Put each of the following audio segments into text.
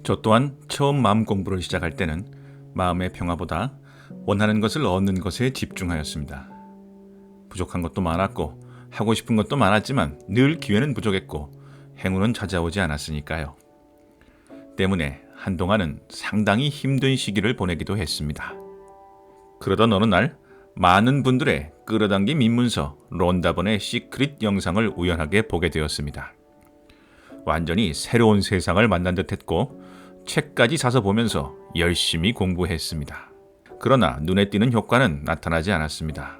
저 또한 처음 마음 공부를 시작할 때는 마음의 평화보다 원하는 것을 얻는 것에 집중하였습니다. 부족한 것도 많았고 하고 싶은 것도 많았지만 늘 기회는 부족했고 행운은 찾아오지 않았으니까요. 때문에 한동안은 상당히 힘든 시기를 보내기도 했습니다. 그러던 어느 날 많은 분들의 끌어당김 입문서 론다번의 시크릿 영상을 우연하게 보게 되었습니다. 완전히 새로운 세상을 만난 듯 했고 책까지 사서 보면서 열심히 공부했습니다. 그러나 눈에 띄는 효과는 나타나지 않았습니다.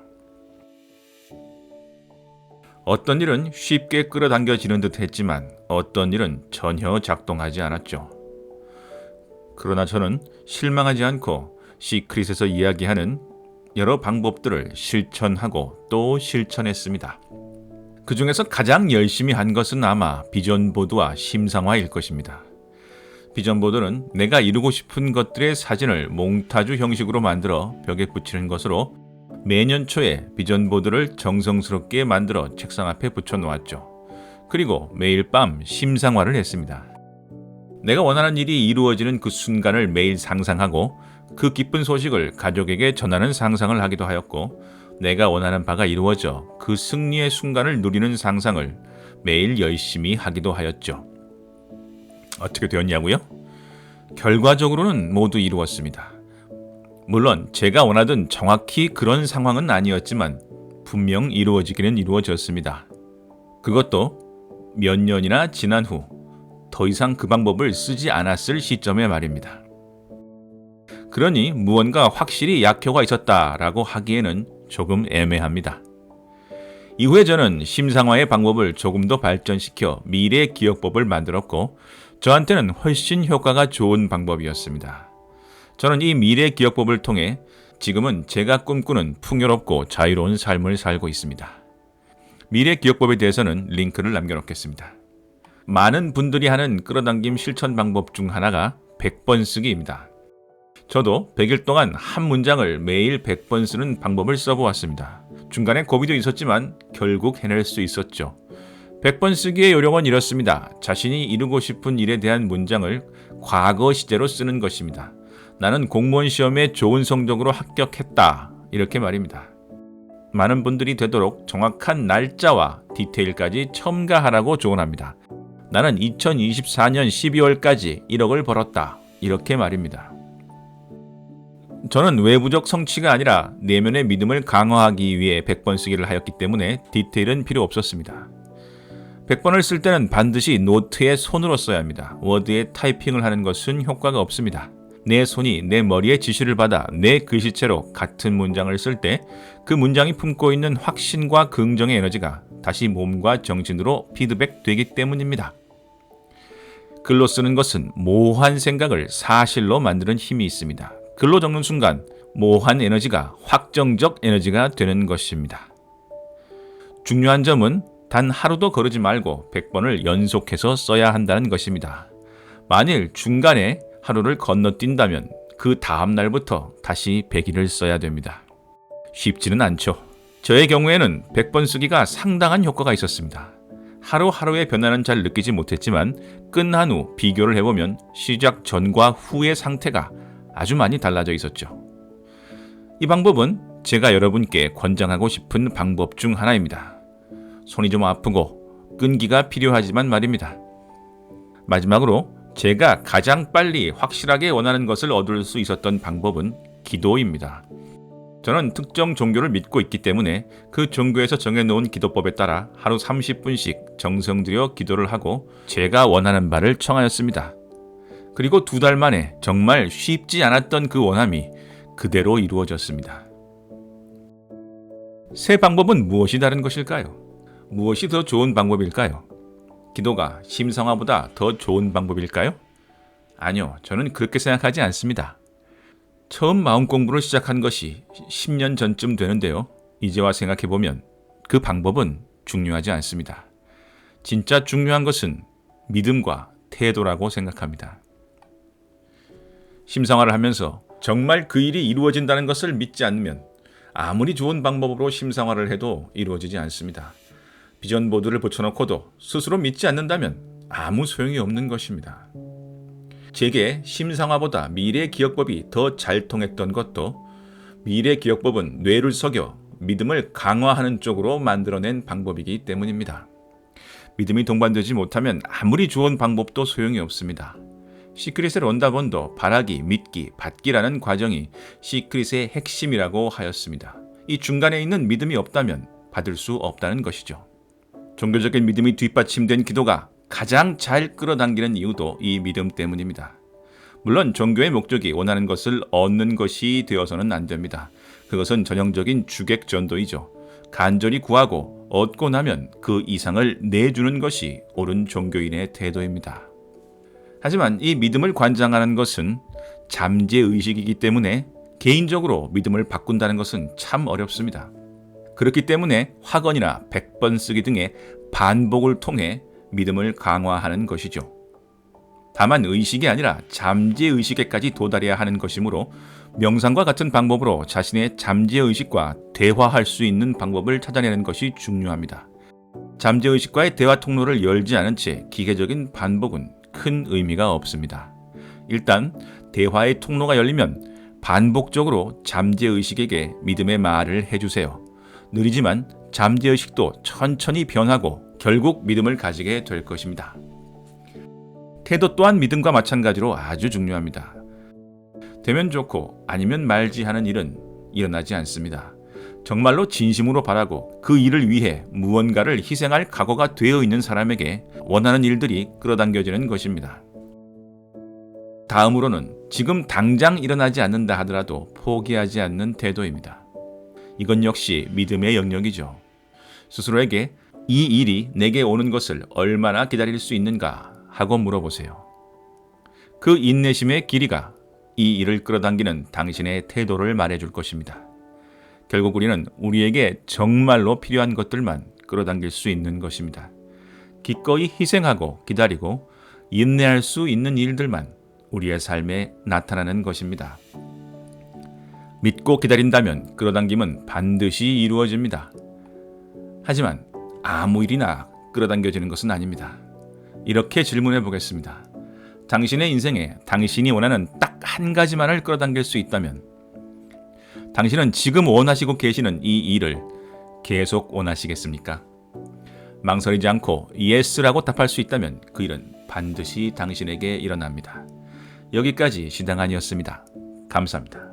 어떤 일은 쉽게 끌어당겨지는 듯 했지만 어떤 일은 전혀 작동하지 않았죠. 그러나 저는 실망하지 않고 시크릿에서 이야기하는 여러 방법들을 실천하고 또 실천했습니다. 그 중에서 가장 열심히 한 것은 아마 비전보드와 심상화일 것입니다. 비전보드는 내가 이루고 싶은 것들의 사진을 몽타주 형식으로 만들어 벽에 붙이는 것으로 매년 초에 비전보드를 정성스럽게 만들어 책상 앞에 붙여놓았죠. 그리고 매일 밤 심상화를 했습니다. 내가 원하는 일이 이루어지는 그 순간을 매일 상상하고 그 기쁜 소식을 가족에게 전하는 상상을 하기도 하였고, 내가 원하는 바가 이루어져 그 승리의 순간을 누리는 상상을 매일 열심히 하기도 하였죠. 어떻게 되었냐고요? 결과적으로는 모두 이루었습니다. 물론 제가 원하던 정확히 그런 상황은 아니었지만 분명 이루어지기는 이루어졌습니다. 그것도 몇 년이나 지난 후 더 이상 그 방법을 쓰지 않았을 시점에 말입니다. 그러니 무언가 확실히 약효가 있었다라고 하기에는 조금 애매합니다. 이후에 저는 심상화의 방법을 조금 더 발전시켜 미래 기억법을 만들었고, 저한테는 훨씬 효과가 좋은 방법이었습니다. 저는 이 미래 기억법을 통해 지금은 제가 꿈꾸는 풍요롭고 자유로운 삶을 살고 있습니다. 미래 기억법에 대해서는 링크를 남겨놓겠습니다. 많은 분들이 하는 끌어당김 실천 방법 중 하나가 100번 쓰기입니다. 저도 100일 동안 한 문장을 매일 100번 쓰는 방법을 써보았습니다. 중간에 고비도 있었지만 결국 해낼 수 있었죠. 100번 쓰기의 요령은 이렇습니다. 자신이 이루고 싶은 일에 대한 문장을 과거 시제로 쓰는 것입니다. 나는 공무원 시험에 좋은 성적으로 합격했다. 이렇게 말입니다. 많은 분들이 되도록 정확한 날짜와 디테일까지 첨가하라고 조언합니다. 나는 2024년 12월까지 1억을 벌었다. 이렇게 말입니다. 저는 외부적 성취가 아니라 내면의 믿음을 강화하기 위해 100번 쓰기를 하였기 때문에 디테일은 필요 없었습니다. 100번을 쓸 때는 반드시 노트에 손으로 써야 합니다. 워드에 타이핑을 하는 것은 효과가 없습니다. 내 손이 내 머리의 지시를 받아 내 글씨체로 같은 문장을 쓸 때 그 문장이 품고 있는 확신과 긍정의 에너지가 다시 몸과 정신으로 피드백되기 때문입니다. 글로 쓰는 것은 모호한 생각을 사실로 만드는 힘이 있습니다. 글로 적는 순간 모호한 에너지가 확정적 에너지가 되는 것입니다. 중요한 점은 단 하루도 거르지 말고 100번을 연속해서 써야 한다는 것입니다. 만일 중간에 하루를 건너뛴다면 그 다음 날부터 다시 100일을 써야 됩니다. 쉽지는 않죠. 저의 경우에는 100번 쓰기가 상당한 효과가 있었습니다. 하루하루의 변화는 잘 느끼지 못했지만 끝난 후 비교를 해보면 시작 전과 후의 상태가 아주 많이 달라져 있었죠. 이 방법은 제가 여러분께 권장하고 싶은 방법 중 하나입니다. 손이 좀 아프고 끈기가 필요하지만 말입니다. 마지막으로 제가 가장 빨리 확실하게 원하는 것을 얻을 수 있었던 방법은 기도입니다. 저는 특정 종교를 믿고 있기 때문에 그 종교에서 정해놓은 기도법에 따라 하루 30분씩 정성 들여 기도를 하고 제가 원하는 바를 청하였습니다. 그리고 2달 만에 정말 쉽지 않았던 그 원함이 그대로 이루어졌습니다. 새 방법은 무엇이 다른 것일까요? 무엇이 더 좋은 방법일까요? 기도가 심상화보다 더 좋은 방법일까요? 아니요, 저는 그렇게 생각하지 않습니다. 처음 마음 공부를 시작한 것이 10년 전쯤 되는데요. 이제와 생각해보면 그 방법은 중요하지 않습니다. 진짜 중요한 것은 믿음과 태도라고 생각합니다. 심상화를 하면서 정말 그 일이 이루어진다는 것을 믿지 않으면 아무리 좋은 방법으로 심상화를 해도 이루어지지 않습니다. 비전보드를 붙여놓고도 스스로 믿지 않는다면 아무 소용이 없는 것입니다. 제게 심상화보다 미래기억법이 더 잘 통했던 것도 미래기억법은 뇌를 속여 믿음을 강화하는 쪽으로 만들어낸 방법이기 때문입니다. 믿음이 동반되지 못하면 아무리 좋은 방법도 소용이 없습니다. 시크릿의 론다본도 바라기, 믿기, 받기라는 과정이 시크릿의 핵심이라고 하였습니다. 이 중간에 있는 믿음이 없다면 받을 수 없다는 것이죠. 종교적인 믿음이 뒷받침된 기도가 가장 잘 끌어당기는 이유도 이 믿음 때문입니다. 물론 종교의 목적이 원하는 것을 얻는 것이 되어서는 안 됩니다. 그것은 전형적인 주객전도이죠. 간절히 구하고 얻고 나면 그 이상을 내주는 것이 옳은 종교인의 태도입니다. 하지만 이 믿음을 관장하는 것은 잠재의식이기 때문에 개인적으로 믿음을 바꾼다는 것은 참 어렵습니다. 그렇기 때문에 확언이나 100번 쓰기 등의 반복을 통해 믿음을 강화하는 것이죠. 다만 의식이 아니라 잠재의식에까지 도달해야 하는 것이므로 명상과 같은 방법으로 자신의 잠재의식과 대화할 수 있는 방법을 찾아내는 것이 중요합니다. 잠재의식과의 대화 통로를 열지 않은 채 기계적인 반복은 큰 의미가 없습니다. 일단 대화의 통로가 열리면 반복적으로 잠재의식에게 믿음의 말을 해주세요. 느리지만 잠재의식도 천천히 변하고 결국 믿음을 가지게 될 것입니다. 태도 또한 믿음과 마찬가지로 아주 중요합니다. 되면 좋고 아니면 말지 하는 일은 일어나지 않습니다. 정말로 진심으로 바라고 그 일을 위해 무언가를 희생할 각오가 되어 있는 사람에게 원하는 일들이 끌어당겨지는 것입니다. 다음으로는 지금 당장 일어나지 않는다 하더라도 포기하지 않는 태도입니다. 이건 역시 믿음의 영역이죠. 스스로에게 이 일이 내게 오는 것을 얼마나 기다릴 수 있는가 하고 물어보세요. 그 인내심의 길이가 이 일을 끌어당기는 당신의 태도를 말해줄 것입니다. 결국 우리는 우리에게 정말로 필요한 것들만 끌어당길 수 있는 것입니다. 기꺼이 희생하고 기다리고 인내할 수 있는 일들만 우리의 삶에 나타나는 것입니다. 믿고 기다린다면 끌어당김은 반드시 이루어집니다. 하지만 아무 일이나 끌어당겨지는 것은 아닙니다. 이렇게 질문해 보겠습니다. 당신의 인생에 당신이 원하는 딱 한 가지만을 끌어당길 수 있다면 당신은 지금 원하시고 계시는 이 일을 계속 원하시겠습니까? 망설이지 않고 예스라고 답할 수 있다면 그 일은 반드시 당신에게 일어납니다. 여기까지 시당한이었습니다. 감사합니다.